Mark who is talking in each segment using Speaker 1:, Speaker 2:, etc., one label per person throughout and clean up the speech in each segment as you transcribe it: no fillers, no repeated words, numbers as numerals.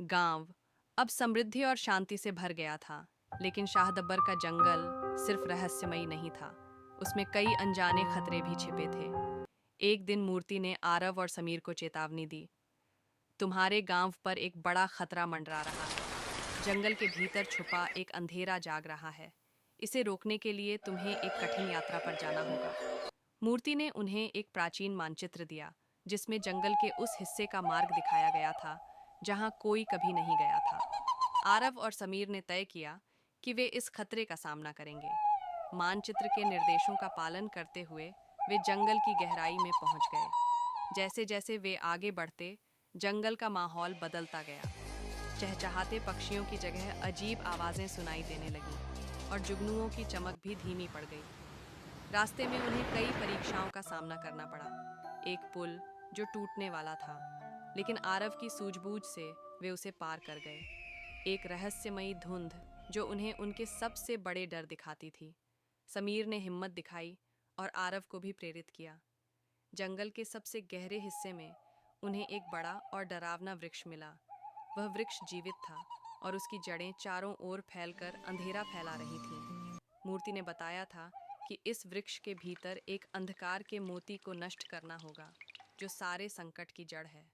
Speaker 1: गांव अब समृद्धि और शांति से भर गया था, लेकिन शाहदब्बर का जंगल सिर्फ रहस्यमयी नहीं था। उसमें कई अनजाने खतरे भी छिपे थे। एक दिन मूर्ति ने आरव और समीर को चेतावनी दी। तुम्हारे गांव पर एक बड़ा खतरा मंडरा रहा है। जंगल के भीतर छुपा एक अंधेरा जाग रहा है। इसे रोकने के लिए तुम्हें एक कठिन यात्रा पर जाना होगा। मूर्ति ने उन्हें एक प्राचीन मानचित्र दिया, जिसमें जंगल के उस हिस्से का मार्ग दिखाया गया था जहां कोई कभी नहीं गया था। आरव और समीर ने तय किया कि वे इस खतरे का सामना करेंगे। मानचित्र के निर्देशों का पालन करते हुए वे जंगल की गहराई में पहुंच गए। जैसे जैसे वे आगे बढ़ते, जंगल का माहौल बदलता गया। चहचहाते पक्षियों की जगह अजीब आवाजें सुनाई देने लगीं और जुगनुओं की चमक भी धीमी पड़ गई। रास्ते में उन्हें कई परीक्षाओं का सामना करना पड़ा। एक पुल जो टूटने वाला था, लेकिन आरव की सूझबूझ से वे उसे पार कर गए। एक रहस्यमयी धुंध जो उन्हें उनके सबसे बड़े डर दिखाती थी। समीर ने हिम्मत दिखाई और आरव को भी प्रेरित किया। जंगल के सबसे गहरे हिस्से में उन्हें एक बड़ा और डरावना वृक्ष मिला। वह वृक्ष जीवित था और उसकी जड़ें चारों ओर फैलकर अंधेरा फैला रही थीं। मूर्ति ने बताया था कि इस वृक्ष के भीतर एक अंधकार के मोती को नष्ट करना होगा, जो सारे संकट की जड़ है।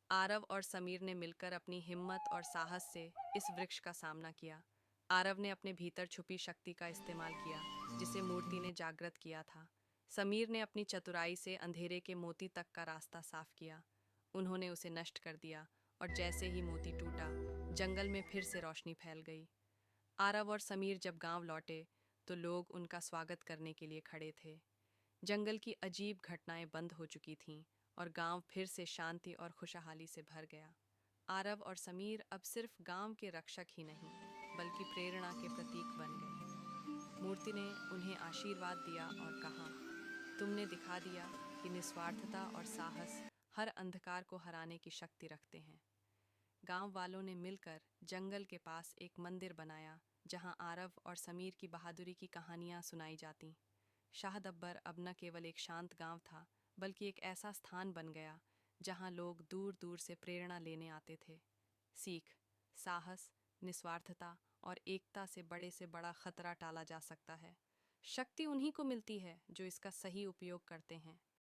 Speaker 1: आरव और समीर ने मिलकर अपनी हिम्मत और साहस से इस वृक्ष का सामना किया। आरव ने अपने भीतर छुपी शक्ति का इस्तेमाल किया, जिसे मूर्ति ने जागृत किया था। समीर ने अपनी चतुराई से अंधेरे के मोती तक का रास्ता साफ किया। उन्होंने उसे नष्ट कर दिया और जैसे ही मोती टूटा, जंगल में फिर से रोशनी फैल गई। आरव और समीर जब गांव लौटे तो लोग उनका स्वागत करने के लिए खड़े थे। जंगल की अजीब घटनाएं बंद हो चुकी थीं और गांव फिर से शांति और खुशहाली से भर गया। आरव और समीर अब सिर्फ गांव के रक्षक ही नहीं, बल्कि प्रेरणा के प्रतीक बन गए। मूर्ति ने उन्हें आशीर्वाद दिया और कहा, तुमने दिखा दिया कि निस्वार्थता और साहस हर अंधकार को हराने की शक्ति रखते हैं। गांव वालों ने मिलकर जंगल के पास एक मंदिर बनाया, जहां आरव और समीर की बहादुरी की कहानियां सुनाई जातीं। शाहदब्बर अब न केवल एक शांत गांव था, बल्कि एक ऐसा स्थान बन गया जहां लोग दूर दूर से प्रेरणा लेने आते थे। सीख, साहस, निस्वार्थता और एकता से बड़ा खतरा टाला जा सकता है। शक्ति उन्हीं को मिलती है जो इसका सही उपयोग करते हैं।